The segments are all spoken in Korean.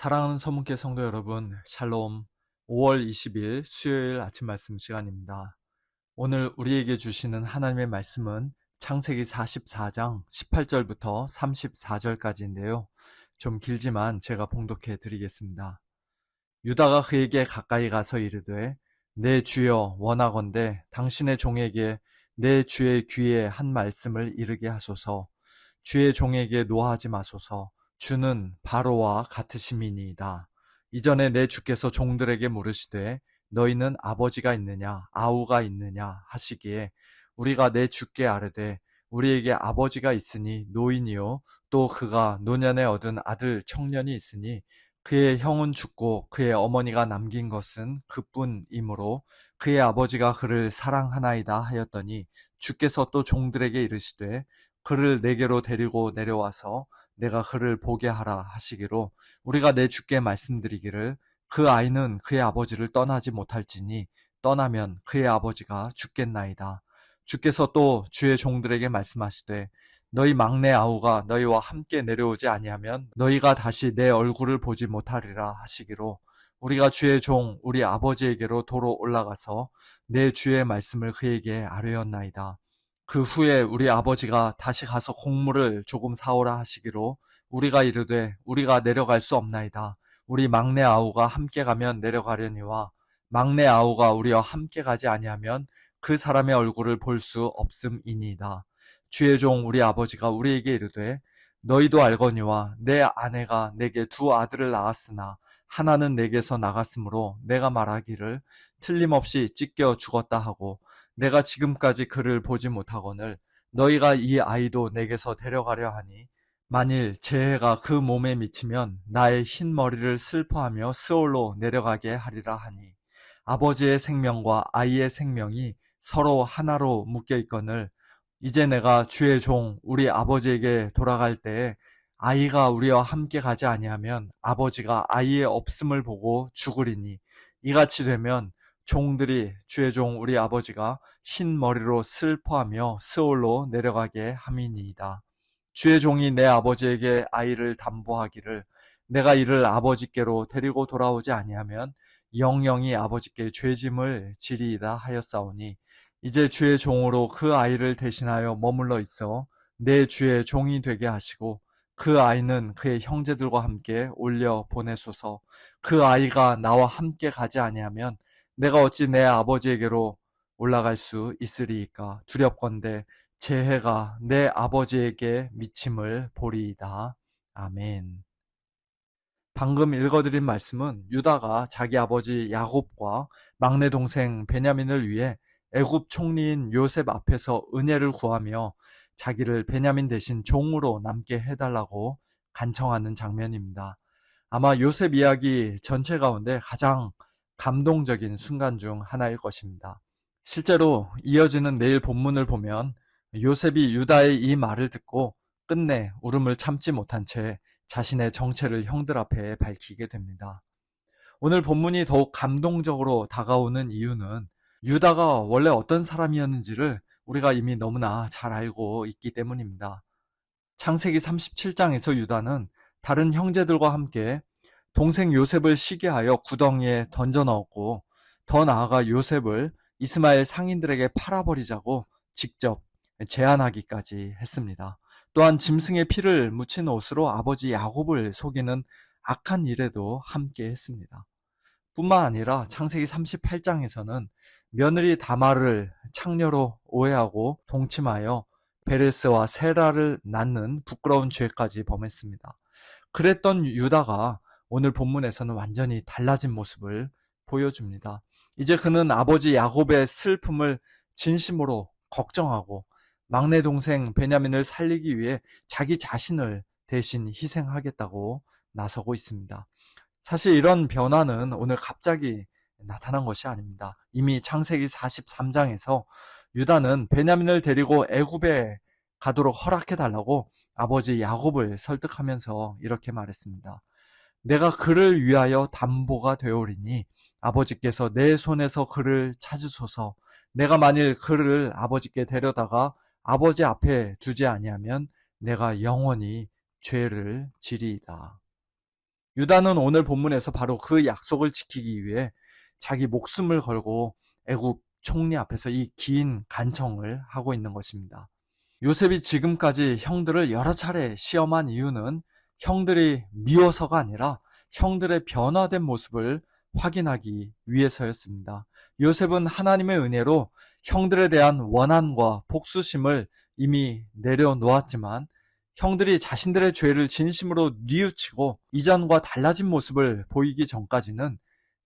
사랑하는 서문께 성도 여러분, 샬롬. 5월 20일 수요일 아침 말씀 시간입니다. 오늘 우리에게 주시는 하나님의 말씀은 창세기 44장 18절부터 34절까지인데요. 좀 길지만 제가 봉독해 드리겠습니다. 유다가 그에게 가까이 가서 이르되, 내 주여 원하건대 당신의 종에게 내 주의 귀에 한 말씀을 이르게 하소서. 주의 종에게 노하지 마소서. 주는 바로와 같으심이니이다. 이전에 내 주께서 종들에게 물으시되 너희는 아버지가 있느냐 아우가 있느냐 하시기에 우리가 내 주께 아뢰되 우리에게 아버지가 있으니 노인이요 또 그가 노년에 얻은 아들 청년이 있으니 그의 형은 죽고 그의 어머니가 남긴 것은 그뿐이므로 그의 아버지가 그를 사랑하나이다 하였더니 주께서 또 종들에게 이르시되 그를 내게로 데리고 내려와서 내가 그를 보게 하라 하시기로 우리가 내 주께 말씀드리기를 그 아이는 그의 아버지를 떠나지 못할지니 떠나면 그의 아버지가 죽겠나이다. 주께서 또 주의 종들에게 말씀하시되 너희 막내 아우가 너희와 함께 내려오지 아니하면 너희가 다시 내 얼굴을 보지 못하리라 하시기로 우리가 주의 종 우리 아버지에게로 도로 올라가서 내 주의 말씀을 그에게 아뢰었나이다. 그 후에 우리 아버지가 다시 가서 곡물을 조금 사오라 하시기로 우리가 이르되 우리가 내려갈 수 없나이다. 우리 막내 아우가 함께 가면 내려가려니와 막내 아우가 우리와 함께 가지 아니하면 그 사람의 얼굴을 볼 수 없음이니이다. 주의 종 우리 아버지가 우리에게 이르되 너희도 알거니와 내 아내가 내게 두 아들을 낳았으나 하나는 내게서 나갔으므로 내가 말하기를 틀림없이 찢겨 죽었다 하고 내가 지금까지 그를 보지 못하거늘 너희가 이 아이도 내게서 데려가려 하니 만일 재해가 그 몸에 미치면 나의 흰 머리를 슬퍼하며 스올로 내려가게 하리라 하니 아버지의 생명과 아이의 생명이 서로 하나로 묶여 있거늘 이제 내가 주의 종 우리 아버지에게 돌아갈 때에 아이가 우리와 함께 가지 아니하면 아버지가 아이의 없음을 보고 죽으리니 이같이 되면 종들이 주의 종 우리 아버지가 흰 머리로 슬퍼하며 스올로 내려가게 함이니이다. 주의 종이 내 아버지에게 아이를 담보하기를 내가 이를 아버지께로 데리고 돌아오지 아니하면 영영이 아버지께 죄짐을 지리이다 하였사오니 이제 주의 종으로 그 아이를 대신하여 머물러 있어 내 주의 종이 되게 하시고 그 아이는 그의 형제들과 함께 올려 보내소서. 그 아이가 나와 함께 가지 아니하면 내가 어찌 내 아버지에게로 올라갈 수 있으리이까. 두렵건대 재해가 내 아버지에게 미침을 보리이다. 아멘. 방금 읽어드린 말씀은 유다가 자기 아버지 야곱과 막내 동생 베냐민을 위해 애굽 총리인 요셉 앞에서 은혜를 구하며 자기를 베냐민 대신 종으로 남게 해달라고 간청하는 장면입니다. 아마 요셉 이야기 전체 가운데 가장 감동적인 순간 중 하나일 것입니다. 실제로 이어지는 내일 본문을 보면 요셉이 유다의 이 말을 듣고 끝내 울음을 참지 못한 채 자신의 정체를 형들 앞에 밝히게 됩니다. 오늘 본문이 더욱 감동적으로 다가오는 이유는 유다가 원래 어떤 사람이었는지를 우리가 이미 너무나 잘 알고 있기 때문입니다. 창세기 37장에서 유다는 다른 형제들과 함께 동생 요셉을 시기하여 구덩이에 던져 넣었고 더 나아가 요셉을 이스마엘 상인들에게 팔아버리자고 직접 제안하기까지 했습니다. 또한 짐승의 피를 묻힌 옷으로 아버지 야곱을 속이는 악한 일에도 함께 했습니다. 뿐만 아니라 창세기 38장에서는 며느리 다말을 창녀로 오해하고 동침하여 베레스와 세라를 낳는 부끄러운 죄까지 범했습니다. 그랬던 유다가 오늘 본문에서는 완전히 달라진 모습을 보여줍니다. 이제 그는 아버지 야곱의 슬픔을 진심으로 걱정하고 막내 동생 베냐민을 살리기 위해 자기 자신을 대신 희생하겠다고 나서고 있습니다. 사실 이런 변화는 오늘 갑자기 나타난 것이 아닙니다. 이미 창세기 43장에서 유다는 베냐민을 데리고 애굽에 가도록 허락해달라고 아버지 야곱을 설득하면서 이렇게 말했습니다. 내가 그를 위하여 담보가 되오리니 아버지께서 내 손에서 그를 찾으소서. 내가 만일 그를 아버지께 데려다가 아버지 앞에 두지 아니하면 내가 영원히 죄를 지리이다. 유다는 오늘 본문에서 바로 그 약속을 지키기 위해 자기 목숨을 걸고 애굽 총리 앞에서 이 긴 간청을 하고 있는 것입니다. 요셉이 지금까지 형들을 여러 차례 시험한 이유는 형들이 미워서가 아니라 형들의 변화된 모습을 확인하기 위해서였습니다. 요셉은 하나님의 은혜로 형들에 대한 원한과 복수심을 이미 내려놓았지만 형들이 자신들의 죄를 진심으로 뉘우치고 이전과 달라진 모습을 보이기 전까지는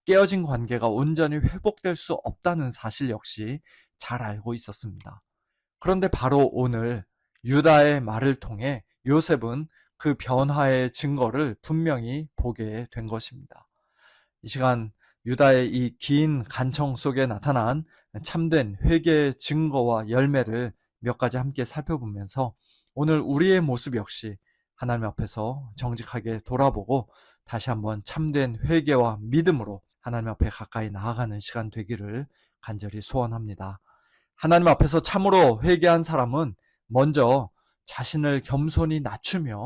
깨어진 관계가 온전히 회복될 수 없다는 사실 역시 잘 알고 있었습니다. 그런데 바로 오늘 유다의 말을 통해 요셉은 그 변화의 증거를 분명히 보게 된 것입니다. 이 시간 유다의 이 긴 간청 속에 나타난 참된 회개의 증거와 열매를 몇 가지 함께 살펴보면서 오늘 우리의 모습 역시 하나님 앞에서 정직하게 돌아보고 다시 한번 참된 회개와 믿음으로 하나님 앞에 가까이 나아가는 시간 되기를 간절히 소원합니다. 하나님 앞에서 참으로 회개한 사람은 먼저 자신을 겸손히 낮추며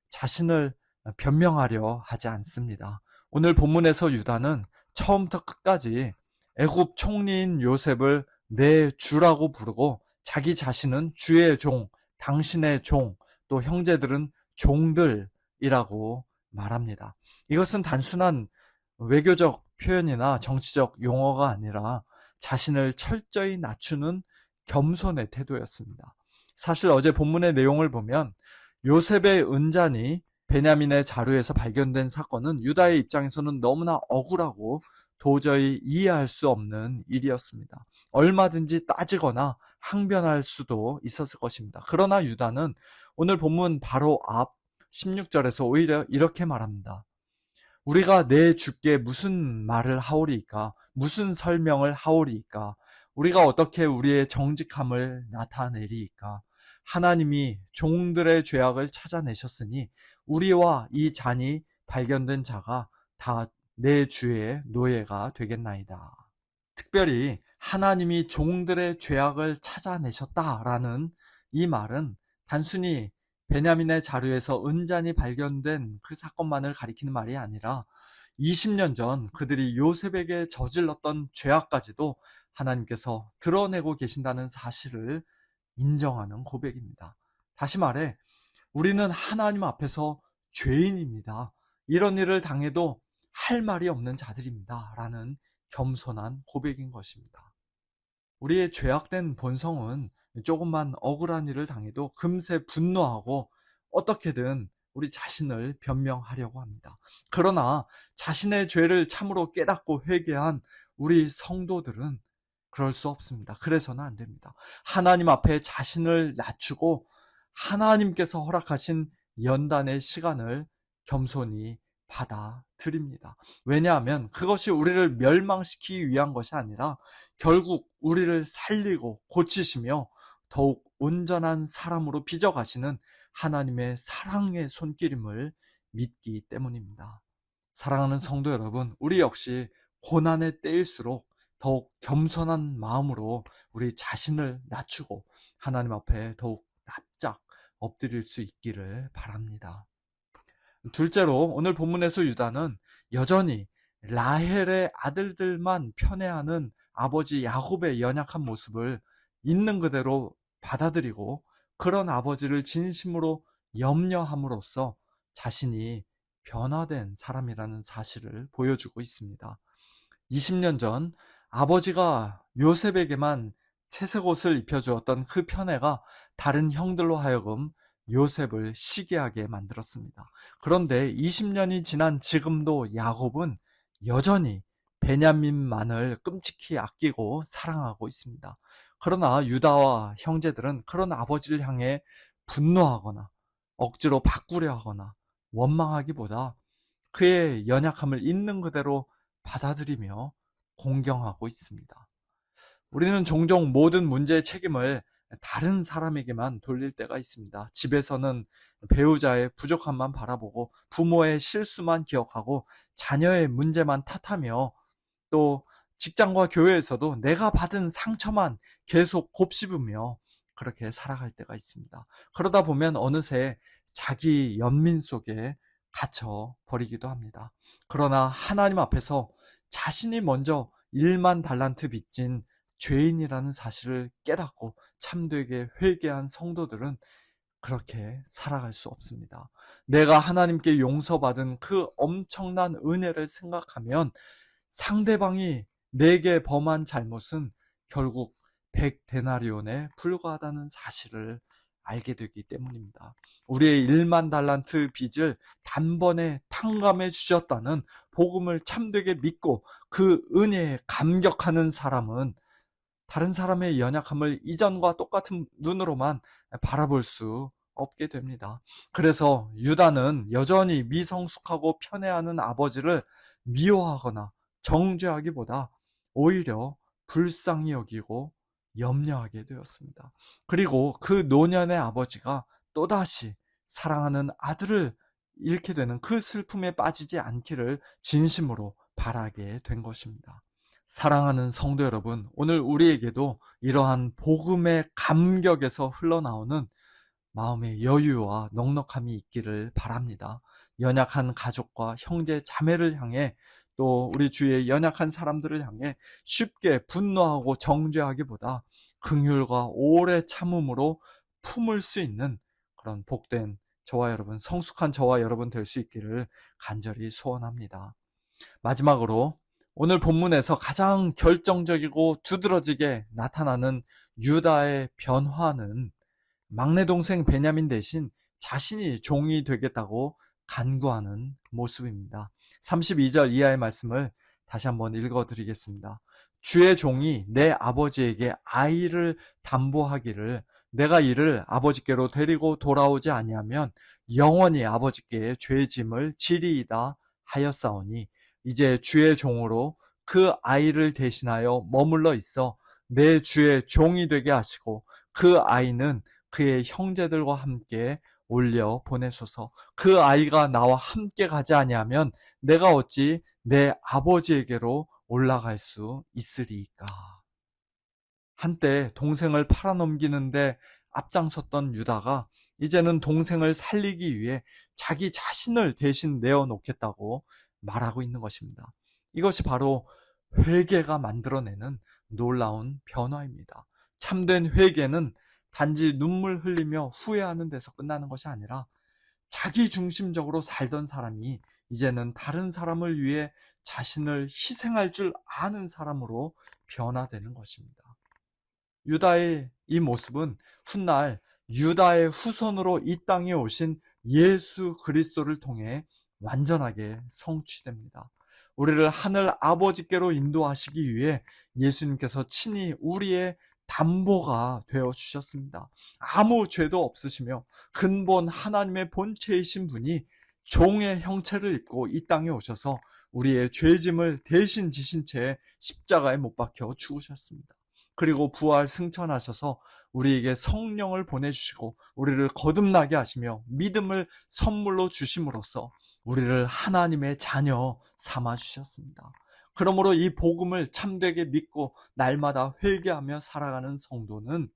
자신을 변명하려 하지 않습니다. 오늘 본문에서 유다는 처음부터 끝까지 애굽 총리인 요셉을 내 주라고 부르고 자기 자신은 주의 종, 당신의 종, 또 형제들은 종들이라고 말합니다. 이것은 단순한 외교적 표현이나 정치적 용어가 아니라 자신을 철저히 낮추는 겸손의 태도였습니다. 사실 어제 본문의 내용을 보면 요셉의 은잔이 베냐민의 자루에서 발견된 사건은 유다의 입장에서는 너무나 억울하고 도저히 이해할 수 없는 일이었습니다. 얼마든지 따지거나 항변할 수도 있었을 것입니다. 그러나 유다는 오늘 본문 바로 앞 16절에서 오히려 이렇게 말합니다. 우리가 내 주께 무슨 말을 하오리이까? 무슨 설명을 하오리이까? 우리가 어떻게 우리의 정직함을 나타내리이까? 하나님이 종들의 죄악을 찾아내셨으니 우리와 이 잔이 발견된 자가 다 내 주의 노예가 되겠나이다. 특별히 하나님이 종들의 죄악을 찾아내셨다라는 이 말은 단순히 베냐민의 자루에서 은잔이 발견된 그 사건만을 가리키는 말이 아니라 20년 전 그들이 요셉에게 저질렀던 죄악까지도 하나님께서 드러내고 계신다는 사실을 인정하는 고백입니다. 다시 말해 우리는 하나님 앞에서 죄인입니다. 이런 일을 당해도 할 말이 없는 자들입니다. 라는 겸손한 고백인 것입니다. 우리의 죄악된 본성은 조금만 억울한 일을 당해도 금세 분노하고 어떻게든 우리 자신을 변명하려고 합니다. 그러나 자신의 죄를 참으로 깨닫고 회개한 우리 성도들은 그럴 수 없습니다. 그래서는 안 됩니다. 하나님 앞에 자신을 낮추고 하나님께서 허락하신 연단의 시간을 겸손히 받아들입니다. 왜냐하면 그것이 우리를 멸망시키기 위한 것이 아니라 결국 우리를 살리고 고치시며 더욱 온전한 사람으로 빚어가시는 하나님의 사랑의 손길임을 믿기 때문입니다. 사랑하는 성도 여러분, 우리 역시 고난의 때일수록 더욱 겸손한 마음으로 우리 자신을 낮추고 하나님 앞에 더욱 납작 엎드릴 수 있기를 바랍니다. 둘째로 오늘 본문에서 유다는 여전히 라헬의 아들들만 편애하는 아버지 야곱의 연약한 모습을 있는 그대로 받아들이고 그런 아버지를 진심으로 염려함으로써 자신이 변화된 사람이라는 사실을 보여주고 있습니다. 20년 전 아버지가 요셉에게만 채색 옷을 입혀주었던 그 편애가 다른 형들로 하여금 요셉을 시기하게 만들었습니다. 그런데 20년이 지난 지금도 야곱은 여전히 베냐민만을 끔찍히 아끼고 사랑하고 있습니다. 그러나 유다와 형제들은 그런 아버지를 향해 분노하거나 억지로 바꾸려 하거나 원망하기보다 그의 연약함을 있는 그대로 받아들이며 공경하고 있습니다. 우리는 종종 모든 문제의 책임을 다른 사람에게만 돌릴 때가 있습니다. 집에서는 배우자의 부족함만 바라보고 부모의 실수만 기억하고 자녀의 문제만 탓하며 또 직장과 교회에서도 내가 받은 상처만 계속 곱씹으며 그렇게 살아갈 때가 있습니다. 그러다 보면 어느새 자기 연민 속에 갇혀 버리기도 합니다. 그러나 하나님 앞에서 자신이 먼저 1만 달란트 빚진 죄인이라는 사실을 깨닫고 참되게 회개한 성도들은 그렇게 살아갈 수 없습니다. 내가 하나님께 용서받은 그 엄청난 은혜를 생각하면 상대방이 내게 범한 잘못은 결국 100데나리온에 불과하다는 사실을 알게 되기 때문입니다. 우리의 1만 달란트 빚을 단번에 탕감해 주셨다는 복음을 참되게 믿고 그 은혜에 감격하는 사람은 다른 사람의 연약함을 이전과 똑같은 눈으로만 바라볼 수 없게 됩니다. 그래서 유다는 여전히 미성숙하고 편애하는 아버지를 미워하거나 정죄하기보다 오히려 불쌍히 여기고 염려하게 되었습니다. 그리고 그 노년의 아버지가 또다시 사랑하는 아들을 잃게 되는 그 슬픔에 빠지지 않기를 진심으로 바라게 된 것입니다. 사랑하는 성도 여러분, 오늘 우리에게도 이러한 복음의 감격에서 흘러나오는 마음의 여유와 넉넉함이 있기를 바랍니다. 연약한 가족과 형제 자매를 향해, 또 우리 주위의 연약한 사람들을 향해 쉽게 분노하고 정죄하기보다 긍휼과 오래 참음으로 품을 수 있는 그런 복된 저와 여러분, 성숙한 저와 여러분 될 수 있기를 간절히 소원합니다. 마지막으로 오늘 본문에서 가장 결정적이고 두드러지게 나타나는 유다의 변화는 막내 동생 베냐민 대신 자신이 종이 되겠다고 간구하는 모습입니다. 32절 이하의 말씀을 다시 한번 읽어드리겠습니다. 주의 종이 내 아버지에게 아이를 담보하기를 내가 이를 아버지께로 데리고 돌아오지 아니하면 영원히 아버지께 죄짐을 지리이다 하였사오니 이제 주의 종으로 그 아이를 대신하여 머물러 있어 내 주의 종이 되게 하시고 그 아이는 그의 형제들과 함께 올려 보내소서. 그 아이가 나와 함께 가지 아니하면 내가 어찌 내 아버지에게로 올라갈 수 있으리이까. 한때 동생을 팔아넘기는데 앞장섰던 유다가 이제는 동생을 살리기 위해 자기 자신을 대신 내어놓겠다고 말하고 있는 것입니다. 이것이 바로 회개가 만들어내는 놀라운 변화입니다. 참된 회개는 단지 눈물 흘리며 후회하는 데서 끝나는 것이 아니라 자기 중심적으로 살던 사람이 이제는 다른 사람을 위해 자신을 희생할 줄 아는 사람으로 변화되는 것입니다. 유다의 이 모습은 훗날 유다의 후손으로 이 땅에 오신 예수 그리스도를 통해 완전하게 성취됩니다. 우리를 하늘 아버지께로 인도하시기 위해 예수님께서 친히 우리의 담보가 되어 주셨습니다. 아무 죄도 없으시며 근본 하나님의 본체이신 분이 종의 형체를 입고 이 땅에 오셔서 우리의 죄짐을 대신 지신 채 십자가에 못 박혀 죽으셨습니다. 그리고 부활 승천하셔서 우리에게 성령을 보내주시고 우리를 거듭나게 하시며 믿음을 선물로 주심으로써 우리를 하나님의 자녀 삼아주셨습니다. 그러므로 이 복음을 참되게 믿고 날마다 회개하며 살아가는 성도는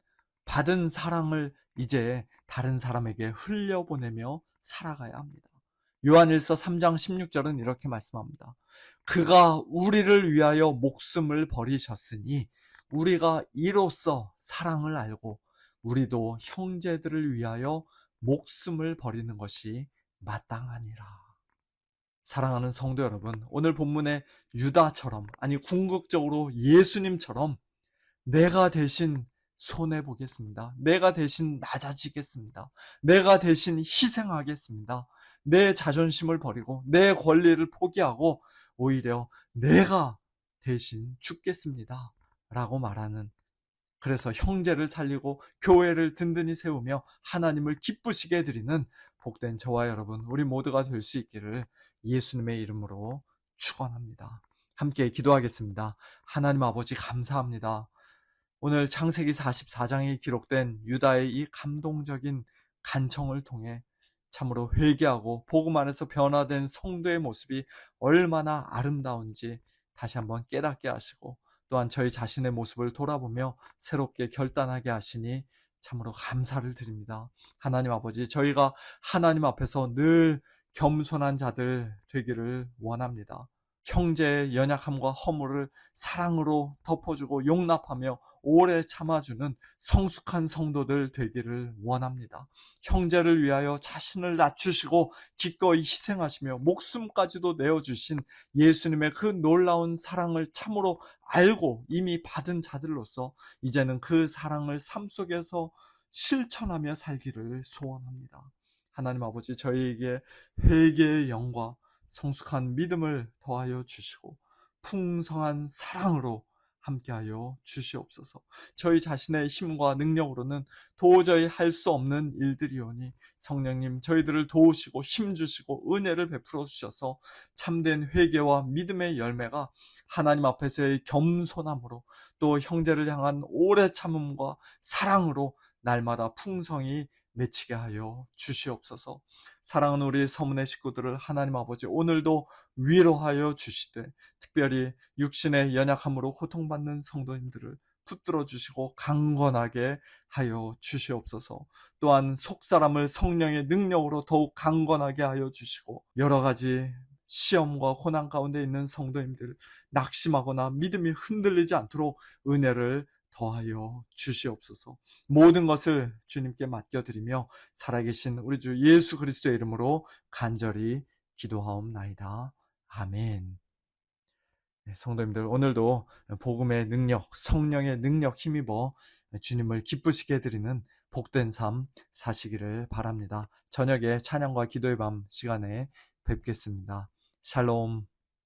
받은 사랑을 이제 다른 사람에게 흘려보내며 살아가야 합니다. 요한일서 3장 16절은 이렇게 말씀합니다. 그가 우리를 위하여 목숨을 버리셨으니 우리가 이로써 사랑을 알고 우리도 형제들을 위하여 목숨을 버리는 것이 마땅하니라. 사랑하는 성도 여러분, 오늘 본문의 유다처럼, 아니 궁극적으로 예수님처럼 내가 대신 손해보겠습니다. 내가 대신 낮아지겠습니다. 내가 대신 희생하겠습니다. 내 자존심을 버리고 내 권리를 포기하고 오히려 내가 대신 죽겠습니다. 라고 말하는, 그래서 형제를 살리고 교회를 든든히 세우며 하나님을 기쁘시게 해드리는 복된 저와 여러분, 우리 모두가 될 수 있기를 예수님의 이름으로 축원합니다. 함께 기도하겠습니다. 하나님 아버지 감사합니다. 오늘 창세기 44장에 기록된 유다의 이 감동적인 간청을 통해 참으로 회개하고 복음 안에서 변화된 성도의 모습이 얼마나 아름다운지 다시 한번 깨닫게 하시고 또한 저희 자신의 모습을 돌아보며 새롭게 결단하게 하시니 참으로 감사를 드립니다. 하나님 아버지, 저희가 하나님 앞에서 늘 겸손한 자들 되기를 원합니다. 형제의 연약함과 허물을 사랑으로 덮어주고 용납하며 오래 참아주는 성숙한 성도들 되기를 원합니다. 형제를 위하여 자신을 낮추시고 기꺼이 희생하시며 목숨까지도 내어주신 예수님의 그 놀라운 사랑을 참으로 알고 이미 받은 자들로서 이제는 그 사랑을 삶 속에서 실천하며 살기를 소원합니다. 하나님 아버지, 저희에게 회개의 영과 성숙한 믿음을 더하여 주시고 풍성한 사랑으로 함께하여 주시옵소서. 저희 자신의 힘과 능력으로는 도저히 할 수 없는 일들이오니 성령님, 저희들을 도우시고 힘주시고 은혜를 베풀어 주셔서 참된 회개와 믿음의 열매가 하나님 앞에서의 겸손함으로 또 형제를 향한 오래 참음과 사랑으로 날마다 풍성히 맺히게 하여 주시옵소서. 사랑하는 우리 서문의 식구들을 하나님 아버지 오늘도 위로하여 주시되, 특별히 육신의 연약함으로 고통받는 성도님들을 붙들어 주시고 강건하게 하여 주시옵소서. 또한 속사람을 성령의 능력으로 더욱 강건하게 하여 주시고, 여러 가지 시험과 고난 가운데 있는 성도님들 낙심하거나 믿음이 흔들리지 않도록 은혜를 더하여 주시옵소서. 모든 것을 주님께 맡겨드리며 살아계신 우리 주 예수 그리스도의 이름으로 간절히 기도하옵나이다. 아멘. 성도님들, 오늘도 복음의 능력, 성령의 능력 힘입어 주님을 기쁘시게 해드리는 복된 삶 사시기를 바랍니다. 저녁에 찬양과 기도의 밤 시간에 뵙겠습니다. 샬롬.